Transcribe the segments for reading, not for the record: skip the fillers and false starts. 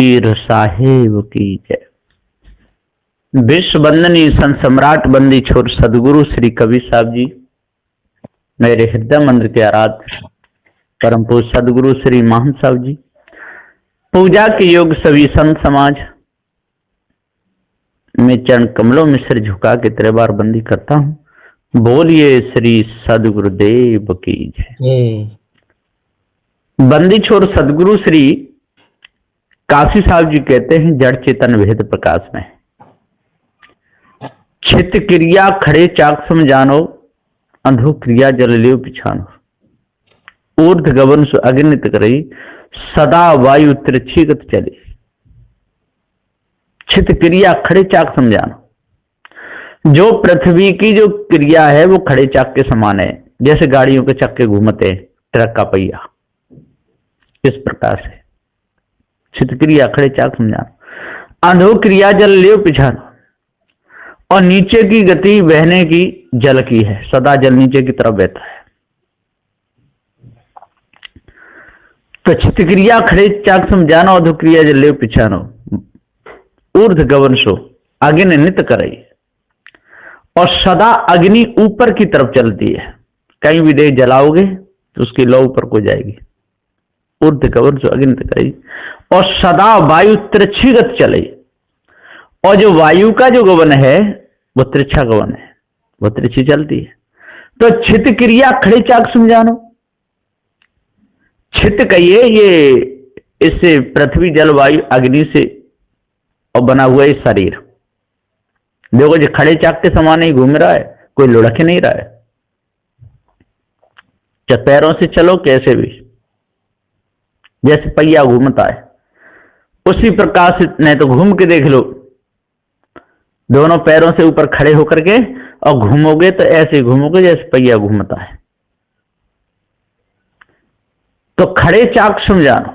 पीर साहेब की जय। विश्व वंदनीय संत सम्राट बंदी छोर सदगुरु श्री कबीर साहब जी, मेरे हृदय मंदिर के आराध्य परम पूज्य सदगुरु श्री महंत साहब जी, पूजा के योग सभी संत समाज में चरण कमलों में सिर झुका के त्रिबार बंदी करता हूँ। बोलिए श्री सदगुरुदेव की जय। बंदी छोर सदगुरु श्री काशी साहब जी कहते हैं, जड़ चेतन भेद प्रकाश में चित क्रिया खड़े चाक सम जानो, अंधो क्रिया जल लियो पिछानो। ऊर्ध गगन सु अगणित करई, सदा वायु त्रिछीगत चले। चित क्रिया खड़े चाक सम जानो। जो पृथ्वी की जो क्रिया है वो खड़े चाक के समान है, जैसे गाड़ियों के चक्के घूमते, ट्रक का पहिया, इस प्रकार से चित क्रिया खड़े चाक समझाना। अंधो क्रिया जल लियो पिछानो। और नीचे की गति बहने की जल की है, सदा जल नीचे की तरफ बहता है। तो चित क्रिया खड़े चाक समझाना, अधो क्रिया जल लियो पिछानो। ऊर्ध गगन सो अग्नि नित करई। और सदा अग्नि ऊपर की तरफ चलती है, कहीं भी देख जलाओगे तो उसकी लौ ऊपर को जाएगी। ऊर्ध गगन सो अग्नि नित करई। और सदा वायु त्रिछीगत चले। और जो वायु का जो गगन है वो त्रिछा गगन है, वो त्रिछी चलती है। तो छित क्रिया खड़े चाक समझानो। छित कहिए ये इससे पृथ्वी जल वायु अग्नि से और बना हुआ ये शरीर। देखो जो खड़े चाक के समान ही घूम रहा है, कोई लुढ़क नहीं रहा है। जब पैरों से चलो कैसे भी, जैसे पहिया घूमता है उसी प्रकार से, नहीं तो घूम के देख लो, दोनों पैरों से ऊपर खड़े होकर के और घूमोगे तो ऐसे घूमोगे जैसे पहिया घूमता है। तो खड़े चाक समझानो।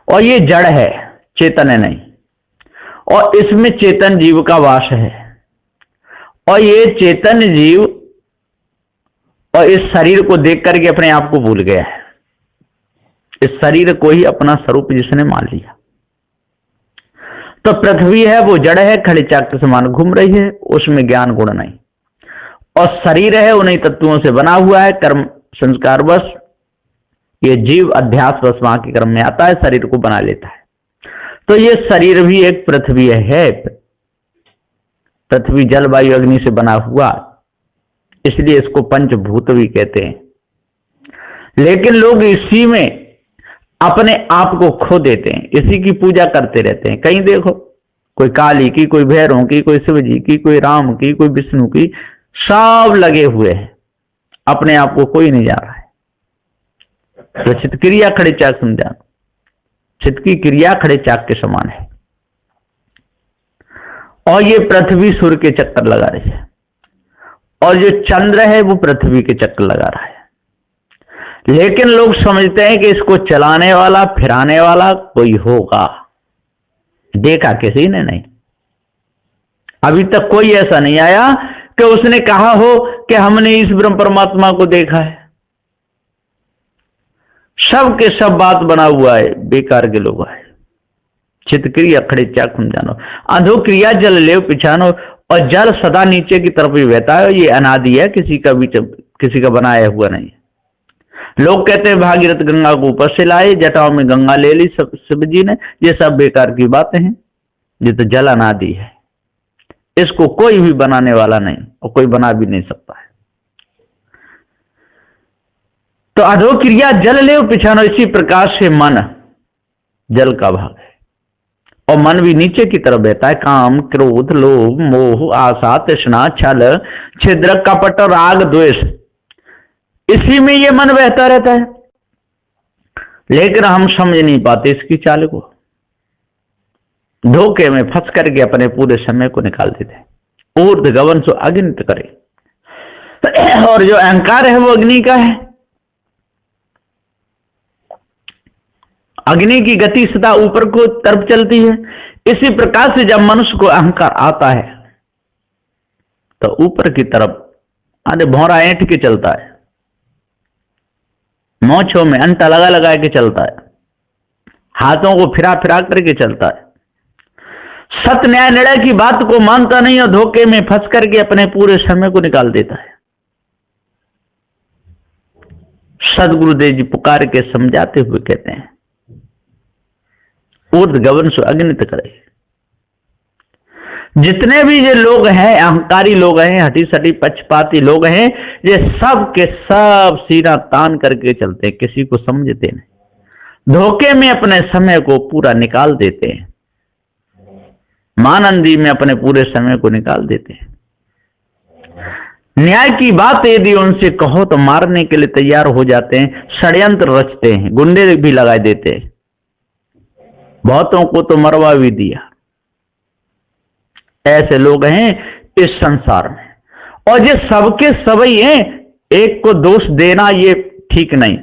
और ये जड़ है, चेतन है नहीं। और इसमें चेतन जीव का वास है। और ये चेतन जीव और इस शरीर को देख करके अपने आप को भूल गया है। इस शरीर को ही अपना स्वरूप जिसने मान लिया। तो पृथ्वी है वो जड़ है, खड़े चाक के समान घूम रही है, उसमें ज्ञान गुण नहीं। और शरीर है उन्हीं तत्वों से बना हुआ है, कर्म संस्कार बस ये जीव अध्यास बस वहां के कर्म में आता है, शरीर को बना लेता है। तो ये शरीर भी एक पृथ्वी है, पृथ्वी जल वायु अग्नि से बना हुआ, इसलिए इसको पंचभूत भी कहते हैं। लेकिन लोग इसी में अपने आप को खो देते हैं, इसी की पूजा करते रहते हैं। कहीं देखो, कोई काली की, कोई भैरव की, कोई शिव जी की, कोई राम की, कोई विष्णु की, सब लगे हुए हैं, अपने आप को कोई नहीं जा रहा है। तो चित क्रिया खड़े चाक समझाना। चित की क्रिया खड़े चाक के समान है। और ये पृथ्वी सूर्य के चक्कर लगा रही है, और जो चंद्र है वो पृथ्वी के चक्कर लगा रहा है। लेकिन लोग समझते हैं कि इसको चलाने वाला, फिराने वाला कोई होगा। देखा किसी ने नहीं, अभी तक कोई ऐसा नहीं आया कि उसने कहा हो कि हमने इस ब्रह्म परमात्मा को देखा है। सब के सब बात बना हुआ है, बेकार के लोग आए। चित क्रिया खड़े चाक समझानो। अंधो क्रिया जल ले पिछानो। और जल सदा नीचे की तरफ ही बहता है, ये अनादि है, किसी का बनाया हुआ नहीं। लोग कहते हैं भागीरथ गंगा को ऊपर से लाए, जटाओं में गंगा ले ली शिव जी ने। ये सब बेकार की बातें हैं। ये तो जल अनादि है, इसको कोई भी बनाने वाला नहीं और कोई बना भी नहीं सकता है। तो अधो क्रिया जल ले पिछानो। इसी प्रकार से मन जल का भाग है, और मन भी नीचे की तरफ बहता है। काम, क्रोध, लोभ, मोह, आशा, तृष्णा, छल, छिद्र, कपट, राग, द्वेष, इसी में ये मन बहता रहता है। लेकिन हम समझ नहीं पाते इसकी चाल को, धोखे में फंस करके अपने पूरे समय को निकाल देते। ऊर्ध गगन सो अग्नित करे। और जो अहंकार है वो अग्नि का है। अग्नि की गति सदा ऊपर को तरफ चलती है। इसी प्रकार से जब मनुष्य को अहंकार आता है तो ऊपर की तरफ आधे भौरा ऐंठ के चलता है, मोछों में अंटा लगा लगा के चलता है। हाथों को फिरा फिरा करके चलता है, सत्य न्याय निर्णय की बात को मानता नहीं और धोखे में फंस करके अपने पूरे समय को निकाल देता है। सदगुरुदेव जी पुकार के समझाते हुए कहते हैं, ऊर्ध्व गगन सो अगणित करे। जितने भी ये लोग हैं, अहंकारी लोग हैं, हटी सटी पक्षपाती लोग हैं, ये सब के सब सीना तान करके चलते हैं, किसी को समझते नहीं, धोखे में अपने समय को पूरा निकाल देते हैं, मानंदी में अपने पूरे समय को निकाल देते हैं। न्याय की बात यदि उनसे कहो तो मारने के लिए तैयार हो जाते हैं, षड्यंत्र रचते हैं, गुंडे भी लगा देते हैं, बहुतों को तो मरवा भी दिया। ऐसे लोग हैं इस संसार में, और ये सबके सबई हैं, एक को दोष देना ये ठीक नहीं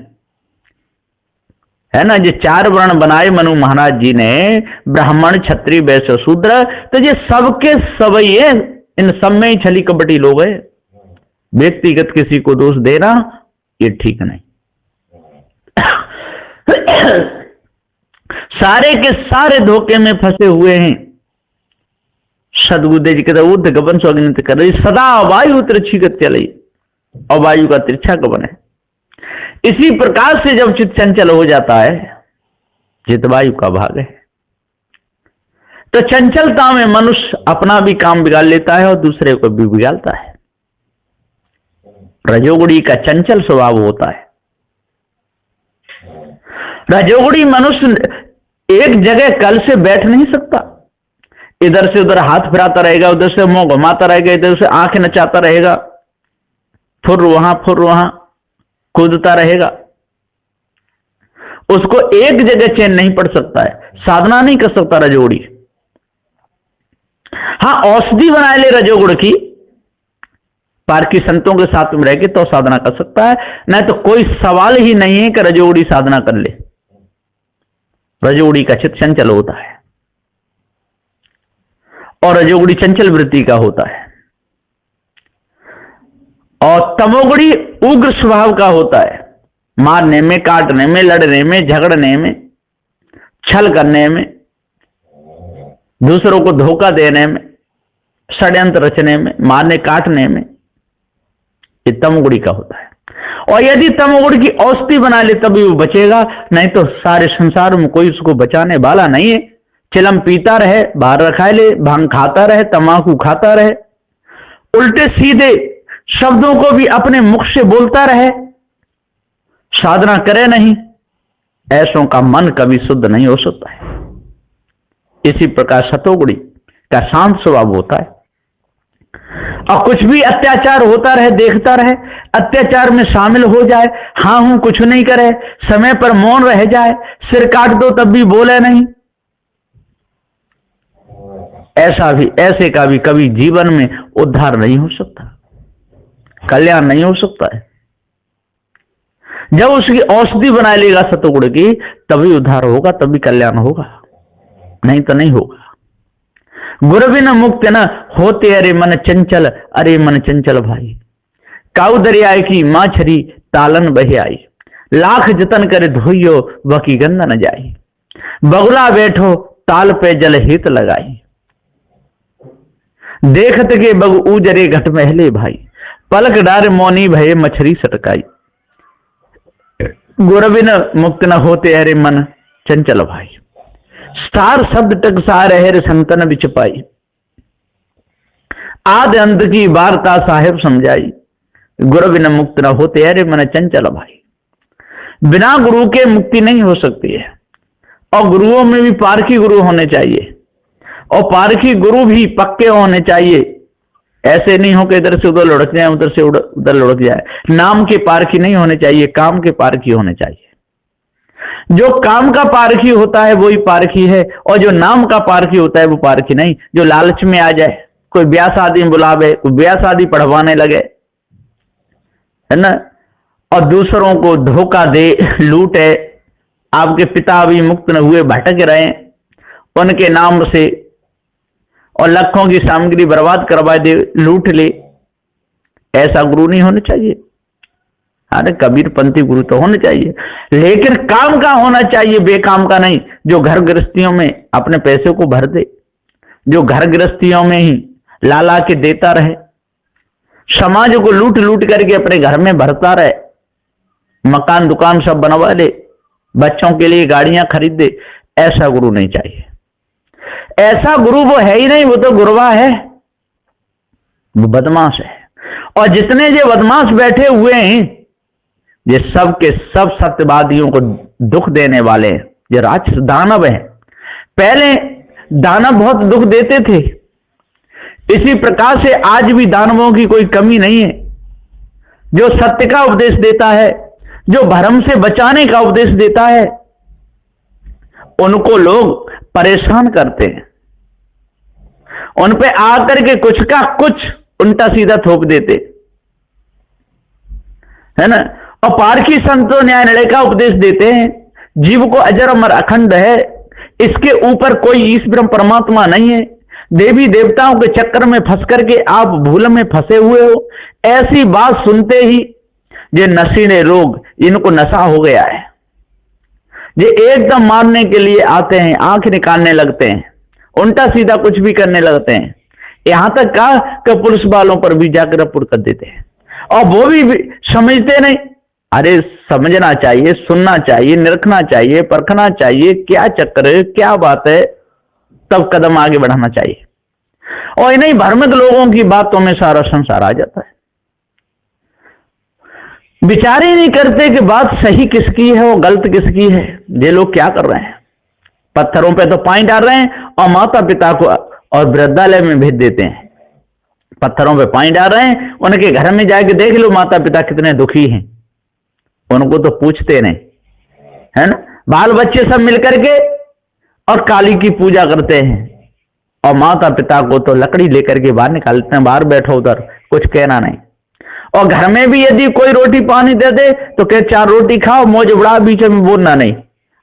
है ना। ये 4 वर्ण बनाए मनु महाराज जी ने, ब्राह्मण क्षत्रिय वैश्य शूद्र, तो ये सबके सबई हैं, इन सब में ही छली कपटी लोग हैं। व्यक्तिगत किसी को दोष देना ये ठीक नहीं। सारे के सारे धोखे में फंसे हुए हैं। सदगुरुदेव जी कहते ऊर्ध्व गगन सो अगणित करे, सदा वायु तिरछी गति चले, और वायु का तिरछा गमन है। इसी प्रकार से जब चित्त चंचल हो जाता है, चित्त वायु का भाग है, तो चंचलता में मनुष्य अपना भी काम बिगाड़ लेता है और दूसरे को भी बिगाड़ता है। रजोगुणी का चंचल स्वभाव होता है। रजोगुणी मनुष्य एक जगह कल से बैठ नहीं सकता, इधर से उधर हाथ फिराता रहेगा, उधर से मुंह घुमाता रहेगा, इधर से आंखें नचाता रहेगा, फुर वहां कूदता रहेगा। उसको एक जगह चैन नहीं पड़ सकता है, साधना नहीं कर सकता रजोगुणी। हाँ, औषधि बना ले रजोगुण की, पारकी संतों के साथ में रहकर तो साधना कर सकता है, नहीं तो कोई सवाल ही नहीं है कि रजोगुणी साधना कर ले। रजोगुणी का चित्त चंचल होता है और रजोगुणी चंचल वृत्ति का होता है, और तमोगुणी उग्र स्वभाव का होता है, मारने में, काटने में, लड़ने में, झगड़ने में, छल करने में, दूसरों को धोखा देने में, षड्यंत्र रचने में, मारने काटने में, ये तमोगुणी का होता है। और यदि तमोगुण की औषधि बना ले तभी वो बचेगा, नहीं तो सारे संसार में कोई उसको बचाने वाला नहीं है। चिलम पीता रहे, बाहर रखाए ले, भांग खाता रहे, तंबाकू खाता रहे, उल्टे सीधे शब्दों को भी अपने मुख से बोलता रहे, साधना करे नहीं, ऐसों का मन कभी शुद्ध नहीं हो सकता है। इसी प्रकार सतोगुणी का शांत स्वभाव होता है, और कुछ भी अत्याचार होता रहे देखता रहे, अत्याचार में शामिल हो जाए, हाँ हूं कुछ नहीं करे, समय पर मौन रह जाए, सिर काट दो तब भी बोले नहीं, ऐसे का भी कभी जीवन में उद्धार नहीं हो सकता, कल्याण नहीं हो सकता है। जब उसकी औषधि बना लेगा सतोगुण की, तभी उद्धार होगा, तभी कल्याण होगा, नहीं तो नहीं होगा। गुरु बिना मुक्त न होते अरे मन चंचल, अरे मन चंचल भाई, काऊ दरिया की माछरी तालन बहे आई, लाख जतन करे धोइयो वकी गंदा न जाई, बगुला बैठो ताल पे जल हित लगाई, देखत के बग उजरे घट महले भाई, पलक डार मौनी भये मछरी सटकाई, गुरु बिना मुक्त न होते अरे मन चंचल भाई, सार शब्द टक सार है संतन बिच पाई, आद अंत की वार्ता साहेब समझाई, गुरु बिना मुक्त न होते अरे मन चंचल भाई। बिना गुरु के मुक्ति नहीं हो सकती है, और गुरुओं में भी पारखी गुरु होने चाहिए, और पारखी गुरु भी पक्के होने चाहिए। ऐसे नहीं हो कि इधर से उधर लुढ़क जाए, उधर से उधर लुढ़क जाए। नाम के पारखी नहीं होने चाहिए, काम के पारखी होने चाहिए। जो काम का पारखी होता है वही पारखी है, और जो नाम का पारखी होता है वो पारखी नहीं। जो लालच में आ जाए, कोई ब्याह शादी में बुलावे, कोई ब्याह शादी पढ़वाने लगे, है ना, और दूसरों को धोखा दे, लूटे, आपके पिता भी मुक्त न हुए, भटक रहे उनके नाम से, और लाखों की सामग्री बर्बाद करवा दे, लूट ले, ऐसा गुरु नहीं होना चाहिए। अरे कबीरपंथी गुरु तो होने चाहिए, लेकिन काम का होना चाहिए, बेकाम का नहीं, जो घर गृहस्थियों में अपने पैसे को भर दे, जो घर गृहस्थियों में ही ला ला के देता रहे, समाज को लूट लूट करके अपने घर में भरता रहे, मकान दुकान सब बनवा ले, बच्चों के लिए गाड़ियां खरीद दे, ऐसा गुरु नहीं चाहिए। ऐसा गुरु वो है ही नहीं, वो तो गुरवा है, वो बदमाश है। और जितने ये बदमाश बैठे हुए हैं, ये सब के सब सत्यवादियों को दुख देने वाले हैं, ये राक्षस दानव है। पहले दानव बहुत दुख देते थे, इसी प्रकार से आज भी दानवों की कोई कमी नहीं है। जो सत्य का उपदेश देता है, जो भ्रम से बचाने का उपदेश देता है, उनको लोग परेशान करते हैं, उन पे आकर के कुछ का कुछ उल्टा सीधा थोप देते है ना। और पारखी संतों न्याय निर्णय का उपदेश देते हैं, जीव को अजर अमर अखंड है, इसके ऊपर कोई ईश्वर परमात्मा नहीं है, देवी देवताओं के चक्कर में फंस करके आप भूल में फंसे हुए हो। ऐसी बात सुनते ही ये नशीले रोग, इनको नशा हो गया है, ये एकदम मारने के लिए आते हैं, आंख निकालने लगते हैं, उल्टा सीधा कुछ भी करने लगते हैं, यहां तक कहा कि पुलिस वालों पर भी जाकर रिपोर्ट कर देते हैं, और वो भी समझते नहीं। अरे समझना चाहिए, सुनना चाहिए, निरखना चाहिए, परखना चाहिए, क्या चक्कर है, क्या बात है, तब कदम आगे बढ़ाना चाहिए। और इन्हीं भ्रमित लोगों की बातों में सारा संसार आ जाता है। विचार ही नहीं करते कि बात सही किसकी है और गलत किसकी है। ये लोग क्या कर रहे हैं, पत्थरों पे तो पानी डाल रहे हैं और माता पिता को और वृद्धालय में भेज देते हैं। पत्थरों पे पानी डाल रहे हैं, उनके घर में जाके देख लो माता पिता कितने दुखी हैं, उनको तो पूछते नहीं, है ना। बाल बच्चे सब मिलकर के और काली की पूजा करते हैं, और माता पिता को तो लकड़ी लेकर के बाहर निकालते हैं, बाहर बैठो उधर, कुछ कहना नहीं। और घर में भी यदि कोई रोटी पानी दे दे तो कह 4 रोटी खाओ, मौज उड़ा, बीच में बोलना नहीं।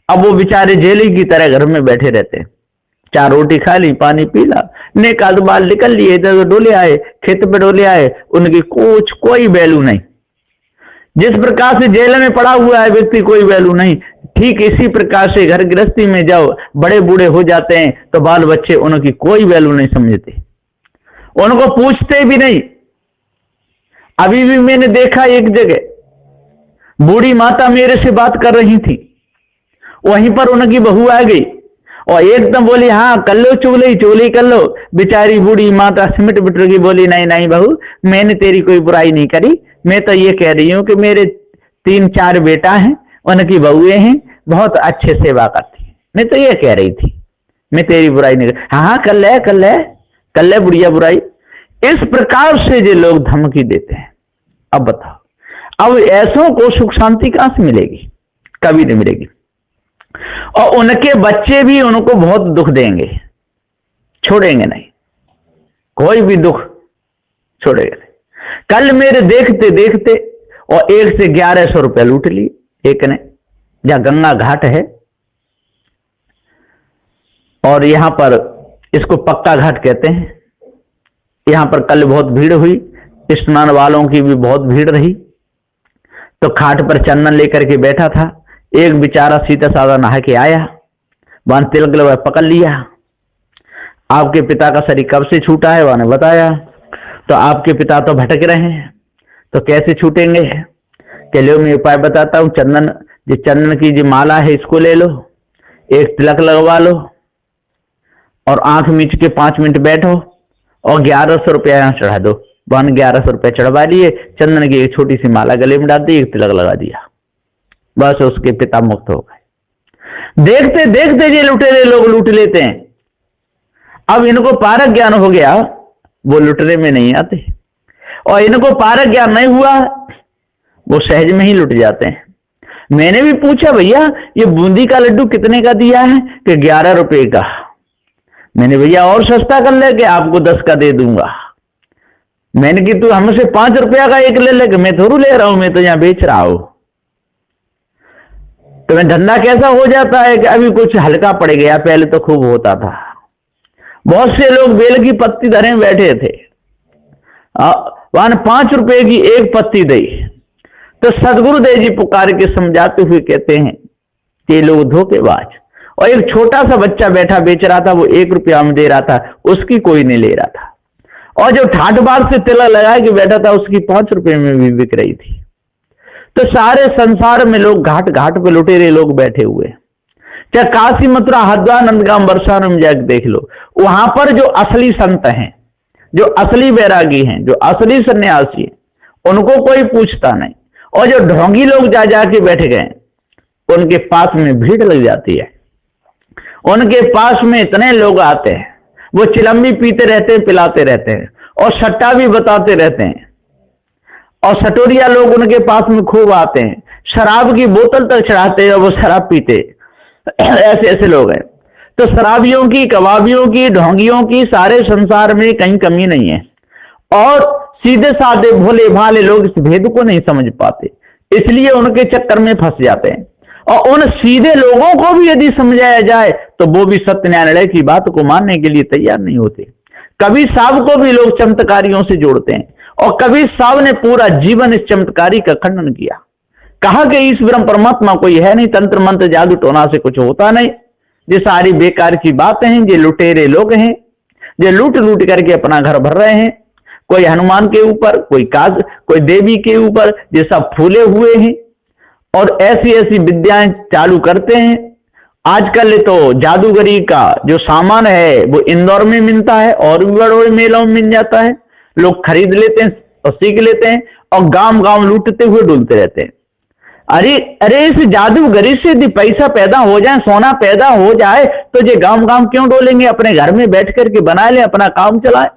अब वो बेचारे जेली की तरह घर में बैठे रहते हैं, 4 रोटी खा ली, पानी पी ला, निकाल बाल निकल लिए, इधर डोले आए, खेत पे डोले आए, उनकी कुछ कोई वैल्यू नहीं। जिस प्रकार से जेल में पड़ा हुआ है व्यक्ति, कोई वैल्यू नहीं, ठीक इसी प्रकार से घर गृहस्थी में जाओ, बड़े बूढ़े हो जाते हैं तो बाल बच्चे उनकी कोई वैल्यू नहीं समझते, उनको पूछते भी नहीं। अभी भी मैंने देखा एक जगह बूढ़ी माता मेरे से बात कर रही थी, वहीं पर उनकी बहू आ गई और एकदम बोली हाँ कर लो चोली कर लो। बेचारी बूढ़ी माता सिमट बिटर की बोली नहीं नहीं बहू, मैंने तेरी कोई बुराई नहीं करी, मैं तो ये कह रही हूं कि मेरे 3-4 बेटा हैं, उनकी बहुएं हैं, बहुत अच्छे सेवा करती हैं, मैं तो ये कह रही थी, मैं तेरी बुराई नहीं कर। हाँ कर ले बुढ़िया बुराई। इस प्रकार से जो लोग धमकी देते हैं, अब बताओ, अब ऐसों को सुख शांति कहां से मिलेगी, कभी नहीं मिलेगी। और उनके बच्चे भी उनको बहुत दुख देंगे, छोड़ेंगे नहीं, कोई भी दुख छोड़ेंगे नहीं। कल मेरे देखते देखते और 1 से 1100 रुपए लूट लिए एक ने, जहां गंगा घाट है, और यहां पर इसको पक्का घाट कहते हैं। यहां पर कल बहुत भीड़ हुई, स्नान वालों की भी बहुत भीड़ रही। तो घाट पर चंदन लेकर के बैठा था एक बेचारा, सीधा साधा नहा के आया, वहां तिलक लगा पकड़ लिया, आपके पिता का शरीर कब से छूटा है, वहां ने बताया। तो आपके पिता तो भटक रहे हैं, तो कैसे छूटेंगे, के लो मैं उपाय बताता हूं, चंदन की जो माला है इसको ले लो, एक तिलक लगवा लो, और आंख मीच के 5 मिनट बैठो, और 1100 रुपया यहाँ चढ़ा दो। वन 1100 रुपया चढ़वा लिए, चंदन की एक छोटी सी माला गले में डाल दी, एक तिलक लगा दिया, बस उसके पिता मुक्त हो गए। देखते देखते ये लुटेरे लोग लूट लेते हैं। अब इनको पारक ज्ञान हो गया, वो लुटने में नहीं आते, और इनको पारक ज्ञान नहीं हुआ, वो सहज में ही लुट जाते हैं। मैंने भी पूछा भैया ये बूंदी का लड्डू कितने का दिया है, कि 11 रुपए का। मैंने भैया और सस्ता कर ले, कि आपको 10 का दे दूंगा। मैंने कि तू हमसे 5 रुपया का एक ले ले, कि मैं थोड़ू ले रहा हूं, मैं तो यहां बेच रहा हूं। तो मैं धंधा कैसा हो जाता है कि अभी कुछ हल्का पड़ गया, पहले तो खूब होता था। बहुत से लोग बेल की पत्ती धरे बैठे थे, वहां 5 रुपए की एक पत्ती दी, तो सदगुरुदेव जी पुकार के समझाते हुए कहते हैं कि ये लोग धोखेबाज। और एक छोटा सा बच्चा बैठा बेच रहा था, वो 1 रुपया में दे रहा था, उसकी कोई नहीं ले रहा था। और जो ठाट बाट से तिलक लगा के बैठा था, उसकी 5 रुपए में भी बिक रही थी। तो सारे संसार में लोग घाट घाट पे लुटेरे लोग बैठे हुए हैं। चाहे काशी, मथुरा, हरिद्वार, नंदगांव, बरसाना में जाकर देख लो, वहां पर जो असली संत हैं, जो असली बैरागी हैं, जो असली सन्यासी हैं, उनको कोई पूछता नहीं। और जो ढोंगी लोग जा जाके बैठ गए, उनके पास में भीड़ लग जाती है। उनके पास में इतने लोग आते हैं, वो चिलम्बी पीते रहते हैं, पिलाते रहते हैं, और सट्टा भी बताते रहते हैं। और सटोरिया लोग उनके पास में खूब आते हैं, शराब की बोतल तक चढ़ाते हैं और वो शराब पीते। ऐसे ऐसे लोग हैं। तो शराबियों की, कबाबियों की, ढोंगियों की सारे संसार में कहीं कमी नहीं है। और सीधे साधे भोले भाले लोग इस भेद को नहीं समझ पाते, इसलिए उनके चक्कर में फंस जाते हैं। और उन सीधे लोगों को भी यदि समझाया जाए तो वो भी सत्य न्यायालय की बात को मानने के लिए तैयार नहीं होते। कभी साहब को भी लोग चमत्कारियों से जोड़ते हैं, और कभी साहब ने पूरा जीवन इस चमत्कारी का खंडन किया। कहा कि इस ब्रह्म परमात्मा कोई है नहीं, तंत्र मंत्र जादू टोना से कुछ होता नहीं, ये सारी बेकार की बातें हैं, ये लुटेरे लोग हैं, ये लूट लूट करके अपना घर भर रहे हैं। कोई हनुमान के ऊपर, कोई देवी के ऊपर, ये सब फूले हुए हैं और ऐसी ऐसी विद्याएं चालू करते हैं। आजकल तो जादूगरी का जो सामान है वो इंदौर में मिलता है, और भी बड़े बड़े मेलों में मिल जाता है। लोग खरीद लेते हैं और सीख लेते हैं, और गांव गांव लूटते हुए डुलते रहते हैं। अरे अरे, इस जादूगरी से यदि पैसा पैदा हो जाए, सोना पैदा हो जाए, तो ये गांव गांव क्यों डोलेंगे? अपने घर में बैठ करके बना ले, अपना काम चलाए,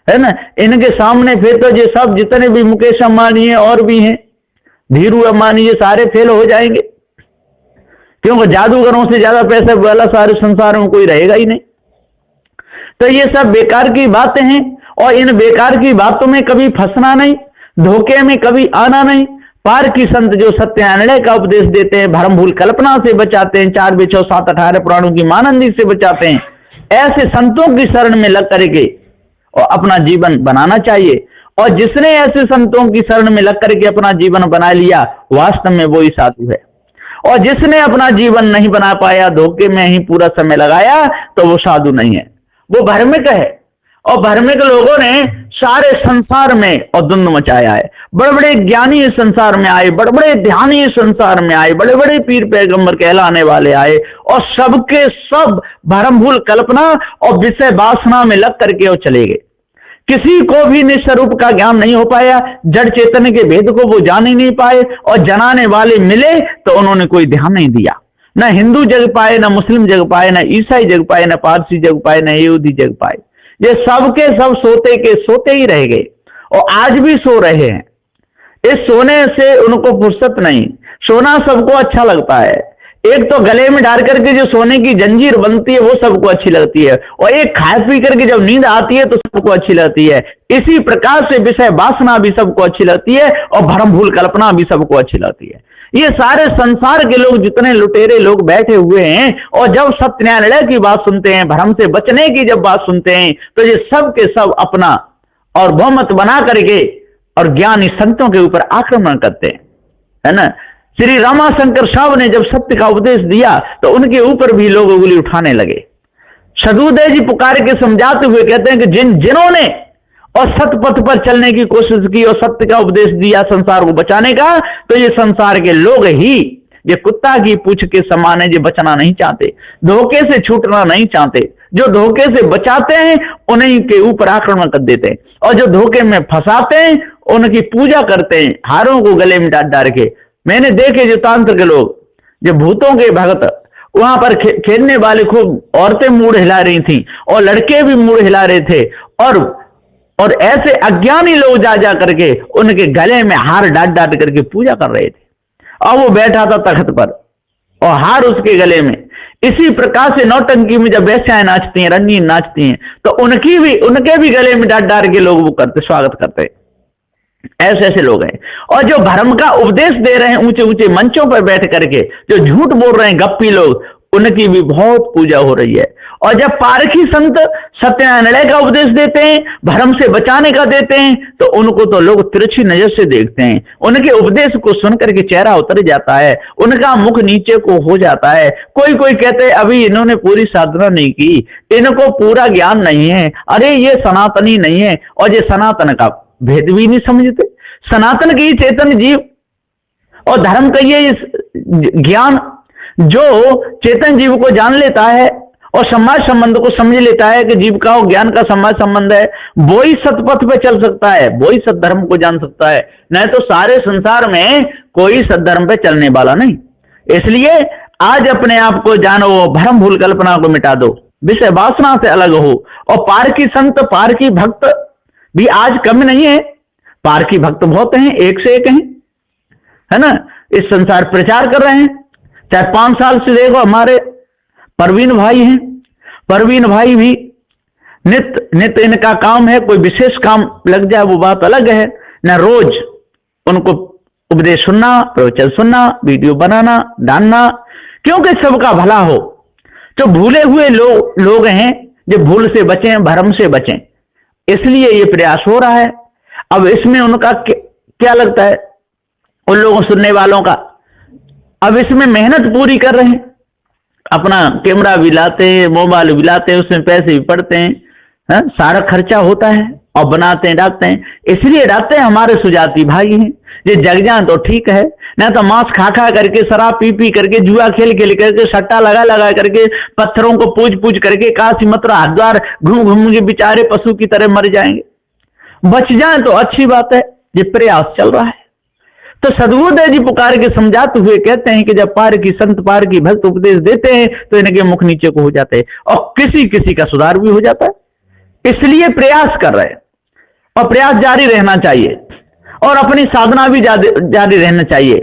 है ना। इनके सामने फिर तो ये सब जितने भी मुकेश अंबानी है और भी हैं, धीरू अंबानी, ये सारे फेल हो जाएंगे, क्योंकि जादूगरों से ज्यादा पैसा वाला सारे संसार में कोई रहेगा ही नहीं। तो ये सब बेकार की बातें हैं, और इन बेकार की बातों में कभी फंसना नहीं, धोखे में कभी आना नहीं। पार की संत जो सत्य न्यायालय का उपदेश देते हैं, भरम भूल कल्पना से बचाते हैं, 4 वेद 7 18 पुराणों की मानंदी से बचाते हैं, ऐसे संतों की शरण में लग करके और अपना जीवन बनाना चाहिए। और जिसने ऐसे संतों की शरण में लग करके अपना जीवन बना लिया, वास्तव में वो ही साधु है। और जिसने अपना जीवन नहीं बना पाया, धोखे में ही पूरा समय लगाया, तो वो साधु नहीं है, वो भ्रमिक है। और भ्रमिक लोगों ने सारे संसार में औधुंध मचाया है। बड़े बड़े ज्ञानी इस संसार में आए, बड़े बड़े ध्यानी इस संसार में आए, बड़े बड़े पीर पैगंबर कहलाने वाले आए, और सबके सब भरम भूल कल्पना और विषय वासना में लग करके वो चले गए। किसी को भी निस्वरूप का ज्ञान नहीं हो पाया, जड़ चेतन के भेद को वो जान ही नहीं पाए, और जनाने वाले मिले तो उन्होंने कोई ध्यान नहीं दिया। न हिंदू जग पाए, न मुस्लिम जग पाए, न ईसाई जग पाए, न पारसी जग पाए, न यहूदी जग पाए। ये सबके सब सोते के सोते ही रह गए, और आज भी सो रहे हैं। इस सोने से उनको फुर्सत नहीं। सोना सबको अच्छा लगता है, एक तो गले में डाल करके जो सोने की जंजीर बनती है वो सबको अच्छी लगती है, और एक खा पी करके जब नींद आती है तो सबको अच्छी लगती है। इसी प्रकार से विषय वासना भी सबको अच्छी लगती है, और भ्रम भूल कल्पना भी सबको अच्छी लगती है। ये सारे संसार के लोग, जितने लुटेरे लोग बैठे हुए हैं, और जब सत्य न्यायालय की बात सुनते हैं, भ्रम से बचने की जब बात सुनते हैं, तो ये सब के सब अपना और बहुमत बना करके और ज्ञानी संतों के ऊपर आक्रमण करते हैं, है ना। श्री रामाशंकर साहब ने जब सत्य का उपदेश दिया तो उनके ऊपर भी लोग उंगली उठाने लगे। सदगुरुदेव जी पुकार के समझाते हुए कहते हैं कि जिन्होंने और सत्य पथ पर चलने की कोशिश की और सत्य का उपदेश दिया संसार को बचाने का, तो ये संसार के लोग ही ये कुत्ता की पूंछ के समान है, जो बचना नहीं चाहते, धोखे से छूटना नहीं चाहते। जो धोखे से बचाते हैं उन्हीं के ऊपर आक्रमण कर देते हैं, और जो धोखे में फंसाते हैं उनकी पूजा करते हैं, हारों को गले में डाल के। मैंने देखे जो तांत्रिक लोग, जो भूतों के भगत, वहां पर खेलने वाले खूब औरतें मूड हिला रही थी और लड़के भी मूड हिला रहे थे, और ऐसे अज्ञानी लोग जा जा करके उनके गले में हार डाट डाट करके पूजा कर रहे थे, और वो बैठा था तख्त पर और हार उसके गले में। इसी प्रकार से नौटंकी में जब वैश्याएं नाचती हैं, रंगीन नाचती हैं, तो उनके भी गले में डाट डाट के लोग वो करते, स्वागत करते। ऐसे ऐसे लोग हैं। और जो भ्रम का उपदेश दे रहे हैं ऊंचे ऊंचे मंचों पर बैठ करके, जो झूठ बोल रहे हैं गप्पी लोग, उनकी भी बहुत पूजा हो रही है। और जब पारखी संत सत्यान्वय का उपदेश देते हैं, भ्रम से बचाने का देते हैं, तो उनको तो लोग तिरछी नजर से देखते हैं। उनके उपदेश को सुनकर के चेहरा उतर जाता है, उनका मुख नीचे को हो जाता है। कोई कोई कहते हैं अभी इन्होंने पूरी साधना नहीं की, इनको पूरा ज्ञान नहीं है, अरे ये सनातनी नहीं है, और ये सनातन का भेद भी नहीं समझते। सनातन की चेतन जीव और धर्म का ये ज्ञान जो चेतन जीव को जान लेता है और समाज संबंध को समझ लेता है कि जीव का और ज्ञान का समाज संबंध है, वो ही सतपथ पे चल सकता है, वो ही सद्धर्म को जान सकता है। नहीं तो सारे संसार में कोई सद्धर्म पे चलने वाला नहीं। इसलिए आज अपने आप को जानो, भ्रम भूल कल्पना को मिटा दो, विषय वासना से अलग हो। और पारकी संत पारकी भक्त भी आज कम नहीं है, पारकी भक्त बहुत हैं, एक से एक हैं, है ना। इस संसार प्रचार कर रहे हैं। 4-5 साल से देखो हमारे परवीन भाई हैं, परवीन भाई भी नित्य इनका काम है, कोई विशेष काम लग जाए वो बात अलग है ना, रोज उनको उपदेश सुनना, प्रवचन सुनना, वीडियो बनाना, डालना, क्योंकि सबका भला हो। जो भूले हुए लोग हैं, जो भूल से बचें, भ्रम से बचें, इसलिए ये प्रयास हो रहा है। अब इसमें उनका क्या लगता है, उन लोगों सुनने वालों का, अब इसमें मेहनत पूरी कर रहे हैं, अपना कैमरा भी लाते हैं, मोबाइल भी लाते हैं, उसमें पैसे भी पड़ते हैं, सारा खर्चा होता है, और बनाते हैं, डालते हैं। इसलिए डालते हैं, हमारे सुजाती भाई हैं, ये जग जाए तो ठीक है, ना तो मांस खा खा करके, शराब पी पी करके, जुआ खेल खेल करके, सट्टा लगा लगा करके, पत्थरों को पूज पूज करके, काशी मथुरा हरिद्वार घूम घूम के बेचारे पशु की तरह मर जाएंगे। बच जाए तो अच्छी बात है, ये प्रयास चल रहा है। तो सद्गुरुदेव जी पुकार के समझाते हुए कहते हैं कि जब पार की संत पार की भक्त उपदेश देते हैं तो इनके मुख नीचे को हो जाते हैं, और किसी किसी का सुधार भी हो जाता है। इसलिए प्रयास कर रहे हैं, और प्रयास जारी रहना चाहिए, और अपनी साधना भी जारी रहना चाहिए,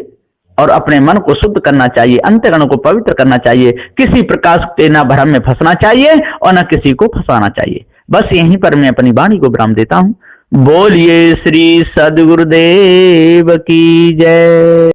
और अपने मन को शुद्ध करना चाहिए, अंतःकरण को पवित्र करना चाहिए। किसी प्रकार के ना भ्रम में फंसना चाहिए और न किसी को फंसाना चाहिए। बस यहीं पर मैं अपनी वाणी को विराम देता हूं। बोलिए श्री सद्गुरुदेव की जय।